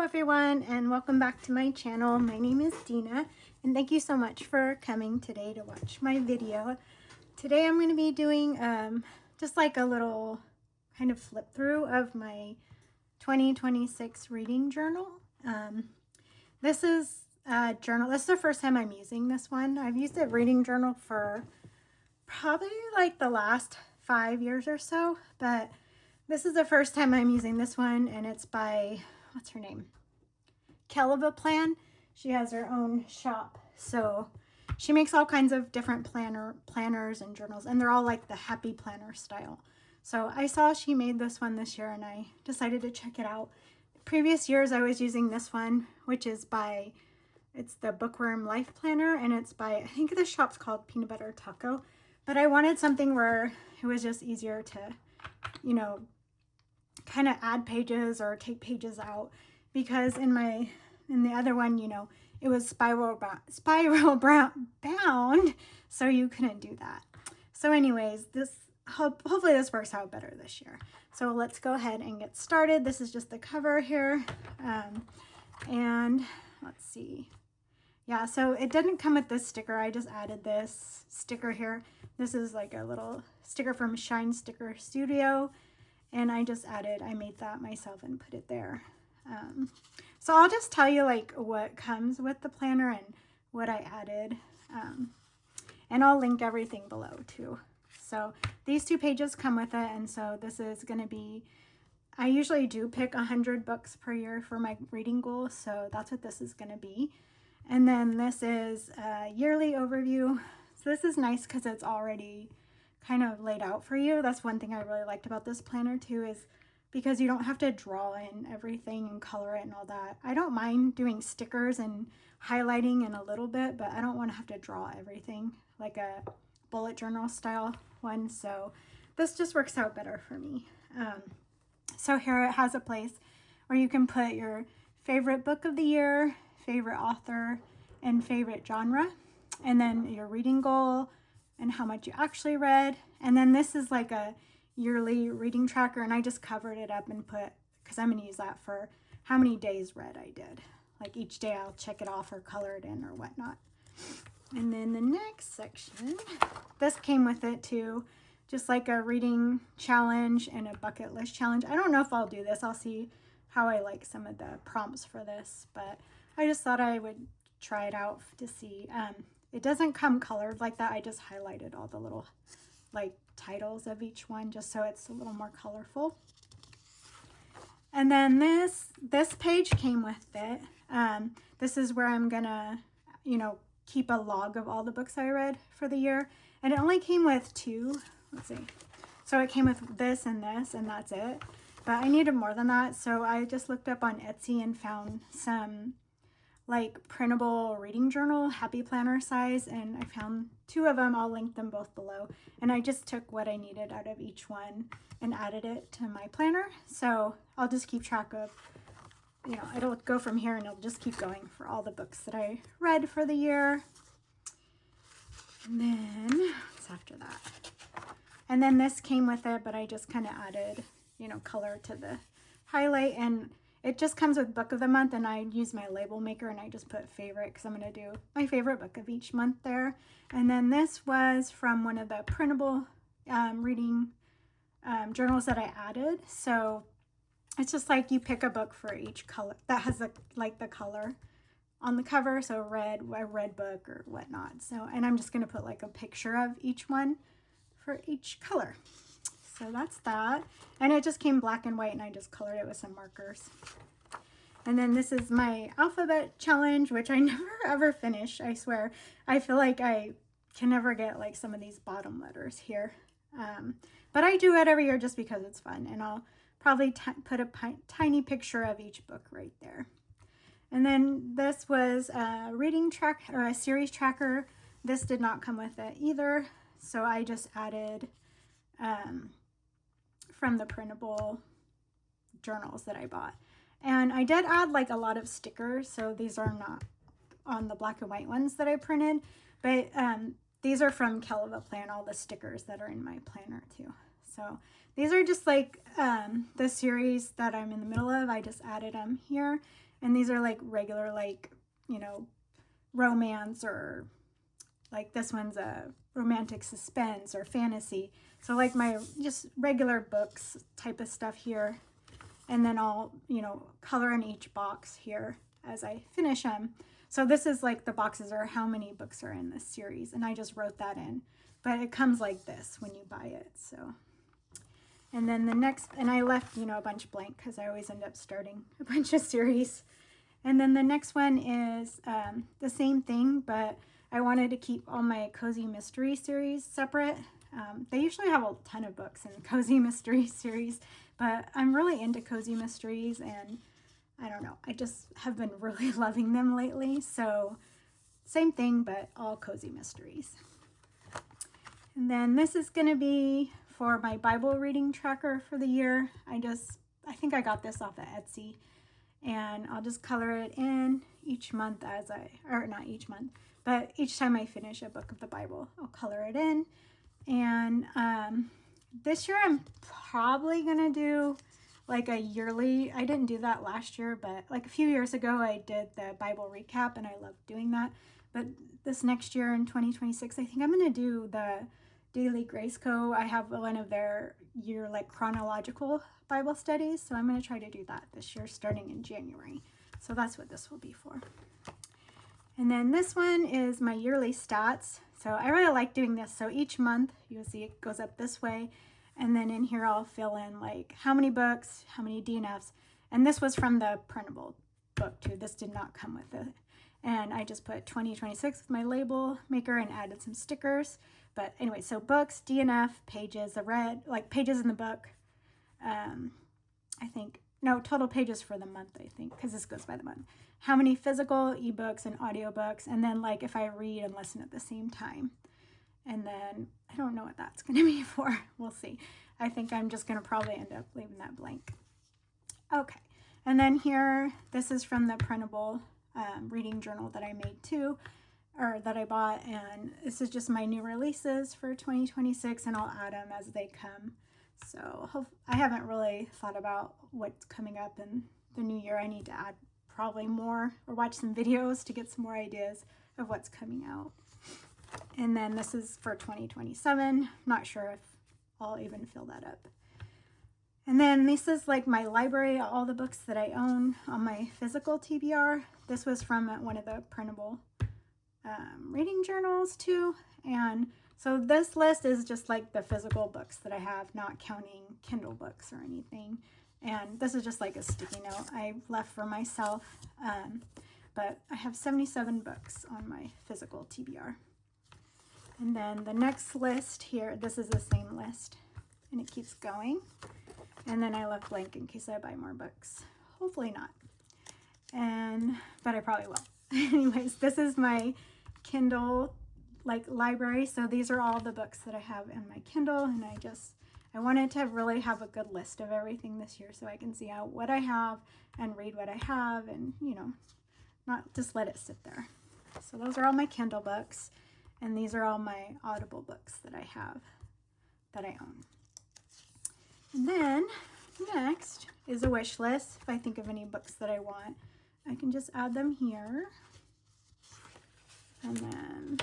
everyone, and welcome back to my channel. My name is Dina, and thank you so much for coming today to watch my video. Today I'm going to be doing just like a little kind of flip through of my 2026 reading journal. This is a journal. This is the first time I'm using this one. I've used a reading journal for probably like the last 5 years or so, but this is the first time I'm using this one, and it's by, what's her name? Plan. She has her own shop, so she makes all kinds of different planners and journals, and they're all like the happy planner style. So I saw she made this one this year, and I decided to check it out. Previous years I was using this one, which is by, it's the Bookworm Life Planner, and it's by, I think the shop's called Peanut Butter Taco, but I wanted something where it was just easier to, you know, kind of add pages or take pages out, because in the other one, you know, it was spiral bound, so you couldn't do that. So anyways, hopefully this works out better this year. So let's go ahead and get started. This is just the cover here, and let's see. Yeah, so it didn't come with this sticker. I just added this sticker here. This is like a little sticker from Shine Sticker Studio, and I made that myself and put it there. So I'll just tell you like what comes with the planner and what I added, and I'll link everything below too. So these 2 pages come with it, and so this is going to be, I usually do pick 100 books per year for my reading goal, so that's what this is going to be. And then this is a yearly overview. So this is nice because it's already kind of laid out for you. That's one thing I really liked about this planner too, is because you don't have to draw in everything and color it and all that. I don't mind doing stickers and highlighting in a little bit, but I don't want to have to draw everything like a bullet journal style one. So this just works out better for me. So here it has a place where you can put your favorite book of the year, favorite author, and favorite genre, and then your reading goal and how much you actually read. And then this is like a yearly reading tracker, and I just covered it up and put, because I'm going to use that for how many days read I did. Like each day I'll check it off or color it in or whatnot. And then the next section, this came with it too, just like a reading challenge and a bucket list challenge. I don't know if I'll do this. I'll see how I like some of the prompts for this, but I just thought I would try it out to see. It doesn't come colored like that. I just highlighted all the little like titles of each one just so it's a little more colorful. And then this page came with it. This is where I'm gonna, you know, keep a log of all the books I read for the year. And it only came with 2. Let's see. So it came with this, and that's it. But I needed more than that, so I just looked up on Etsy and found some like printable reading journal, happy planner size, and I found 2 of them. I'll link them both below. And I just took what I needed out of each one and added it to my planner. So I'll just keep track of, you know, it'll go from here and it'll just keep going for all the books that I read for the year. And then, what's after that? And then this came with it, but I just kind of added, you know, color to the highlight, and it just comes with book of the month, and I use my label maker and I just put favorite because I'm going to do my favorite book of each month there. And then this was from one of the printable reading journals that I added. So it's just like you pick a book for each color that has like the color on the cover. So a red book or whatnot. So, and I'm just going to put like a picture of each one for each color. So that's that. And it just came black and white, and I just colored it with some markers. And then this is my alphabet challenge, which I never ever finish, I swear. I feel like I can never get like some of these bottom letters here. But I do it every year just because it's fun. And I'll probably put a tiny picture of each book right there. And then this was a reading track or a series tracker. This did not come with it either. So I just added from the printable journals that I bought. And I did add like a lot of stickers, so these are not on the black and white ones that I printed, but these are from Plan, all the stickers that are in my planner too. So these are just like the series that I'm in the middle of. I just added them here. And these are like regular, like, you know, romance, or like this one's a romantic suspense or fantasy. So like my just regular books type of stuff here. And then I'll, you know, color in each box here as I finish them. So this is like the boxes are how many books are in this series. And I just wrote that in. But it comes like this when you buy it. So, and then the next, and I left, you know, a bunch blank because I always end up starting a bunch of series. And then the next one is the same thing, but I wanted to keep all my Cozy Mystery series separate. They usually have a ton of books in the Cozy Mystery series, but I'm really into Cozy Mysteries, and I don't know, I just have been really loving them lately. So same thing, but all Cozy Mysteries. And then this is going to be for my Bible reading tracker for the year. I think I got this off of Etsy, and I'll just color it in each month or not each month, but each time I finish a book of the Bible, I'll color it in. And this year I'm probably going to do like a yearly, I didn't do that last year, but like a few years ago I did the Bible recap and I loved doing that. But this next year in 2026, I think I'm going to do the Daily Grace Co. I have one of their year like chronological Bible studies, so I'm going to try to do that this year starting in January. So that's what this will be for. And then this one is my yearly stats. So I really like doing this. So each month you'll see it goes up this way, and then in here I'll fill in like how many books, how many DNFs, and this was from the printable book too. This did not come with it. And I just put 2026 with my label maker and added some stickers. But anyway, so books, DNF, pages, the red, like pages in the book. I think, no, total pages for the month, I think, because this goes by the month. How many physical, ebooks, and audiobooks. And then like if I read and listen at the same time. And then I don't know what that's going to be for. We'll see. I think I'm just going to probably end up leaving that blank. Okay. And then here, this is from the printable reading journal that I made too, or that I bought, and this is just my new releases for 2026, and I'll add them as they come. So I haven't really thought about what's coming up in the new year. I need to add probably more or watch some videos to get some more ideas of what's coming out. And then this is for 2027. Not sure if I'll even fill that up. And then this is like my library, all the books that I own on my physical TBR. This was from one of the printable reading journals too. And so this list is just like the physical books that I have, not counting Kindle books or anything. And this is just like a sticky note I left for myself. But I have 77 books on my physical TBR. And then the next list here, this is the same list, and it keeps going. And then I left blank in case I buy more books. Hopefully not. But I probably will. Anyways, this is my Kindle like library. So these are all the books that I have in my Kindle, and I wanted to really have a good list of everything this year so I can see what I have and read what I have, and not just let it sit there. So those are all my Kindle books, and these are all my Audible books that I have, that I own. And then next is a wish list. If I think of any books that I want, I can just add them here. And then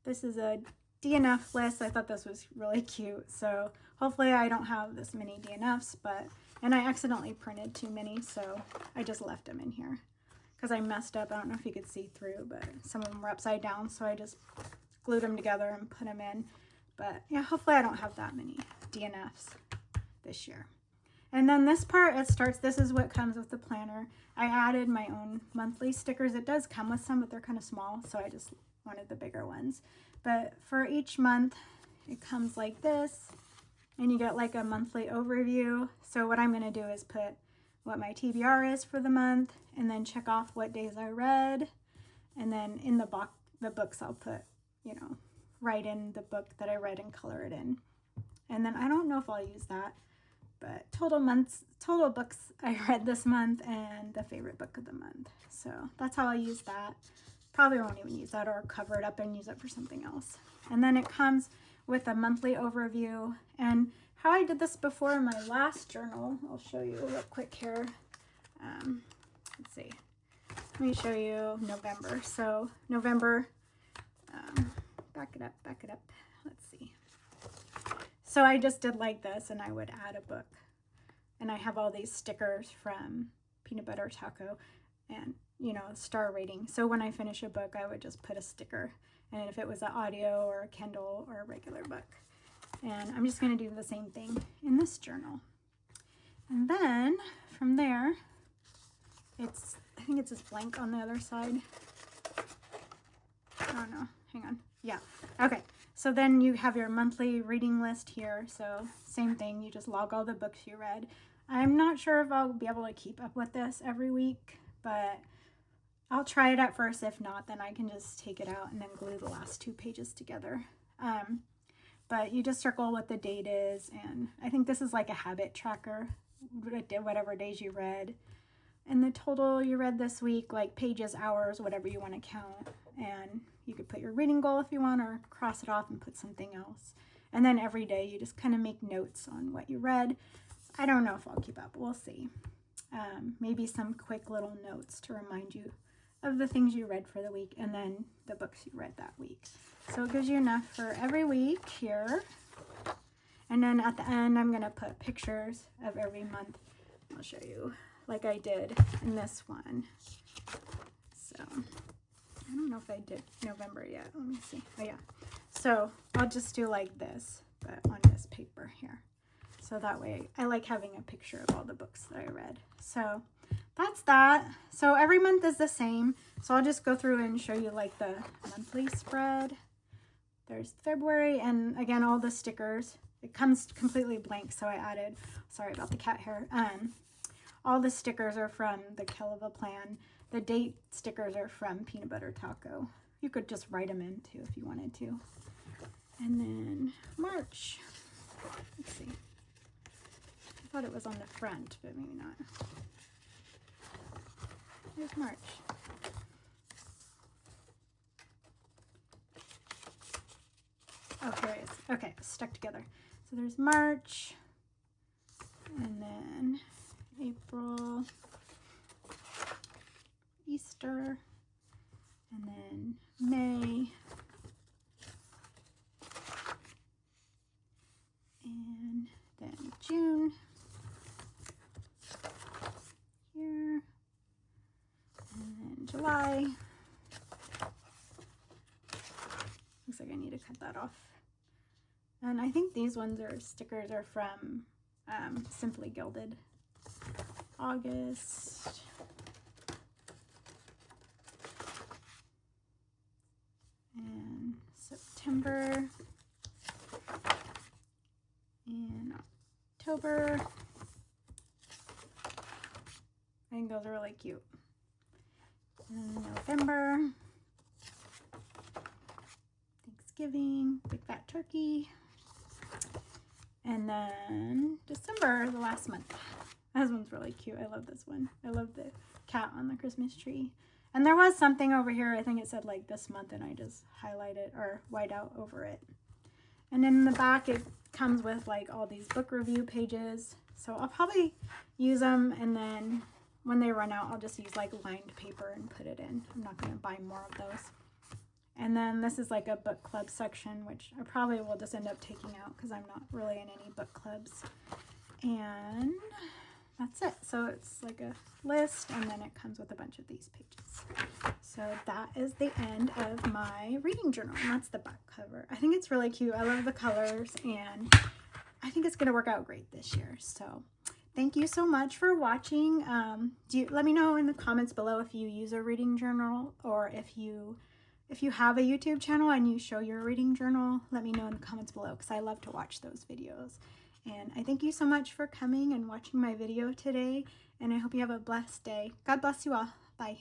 this is a DNF list. I thought this was really cute. So hopefully I don't have this many DNFs, and I accidentally printed too many, so I just left them in here because I messed up. I don't know if you could see through, but some of them were upside down, so I just glued them together and put them in. But yeah, hopefully I don't have that many DNFs this year. And then this part, this is what comes with the planner. I added my own monthly stickers. It does come with some, but they're kind of small, so I just wanted the bigger ones. But for each month, it comes like this, and you get like a monthly overview. So what I'm going to do is put what my TBR is for the month, and then check off what days I read. And then in the books, I'll put, write in the book that I read and color it in. And then I don't know if I'll use that, but total books I read this month and the favorite book of the month. So that's how I'll use that. Probably won't even use that, or cover it up and use it for something else. And then it comes with a monthly overview. And how I did this before in my last journal, I'll show you real quick here. Let's see. Let me show you November. So November, back it up. Let's see. So I just did like this, and I would add a book. And I have all these stickers from Peanut Butter Taco and, you know, star rating. So when I finish a book, I would just put a sticker. And if it was an audio or a Kindle or a regular book. And I'm just going to do the same thing in this journal. And then from there, I think it's just blank on the other side. I don't know. Hang on. Yeah. Okay. So then you have your monthly reading list here. So same thing. You just log all the books you read. I'm not sure if I'll be able to keep up with this every week, but I'll try it at first. If not, then I can just take it out and then glue the last 2 pages together. But you just circle what the date is, and I think this is like a habit tracker, whatever days you read, and the total you read this week, like pages, hours, whatever you want to count. And you could put your reading goal if you want, or cross it off and put something else. And then every day you just kind of make notes on what you read. I don't know if I'll keep up. We'll see. Maybe some quick little notes to remind you of the things you read for the week, and then the books you read that week. So it gives you enough for every week here. And then at the end, I'm going to put pictures of every month. I'll show you like I did in this one. So I don't know if I did November yet. Let me see. Oh yeah. So I'll just do like this, but on this paper here. So that way I like having a picture of all the books that I read. So that's that. So every month is the same. So I'll just go through and show you like the monthly spread. There's February, and again, all the stickers. It comes completely blank, so I added, sorry about the cat hair. All the stickers are from the Kelva Plan. The date stickers are from Peanut Butter Taco. You could just write them in too if you wanted to. And then March. Let's see. I thought it was on the front, but maybe not. Here's March. Oh, here it is. Okay, stuck together. So there's March, and then April, Easter, and then May, and then June, here, and then July. Looks like I need to cut that off. And I think these stickers are from Simply Gilded. August. And September. And October. I think those are really cute. And November. Thanksgiving. Big fat turkey. And then December, the last month. This one's really cute. I love this one. I love the cat on the Christmas tree. And there was something over here, I think it said like this month, and I just highlighted or white out over it. And in the back, it comes with like all these book review pages. So I'll probably use them, and then when they run out, I'll just use like lined paper and put it in. I'm not going to buy more of those. And then this is like a book club section, which I probably will just end up taking out because I'm not really in any book clubs. And that's it. So it's like a list, and then it comes with a bunch of these pages. So that is the end of my reading journal, and that's the back cover. I think it's really cute. I love the colors, and I think it's going to work out great this year. So thank you so much for watching. Let me know in the comments below if you use a reading journal, or if you have a YouTube channel and you show your reading journal. Let me know in the comments below, because I love to watch those videos. And I thank you so much for coming and watching my video today, and I hope you have a blessed day. God bless you all. Bye.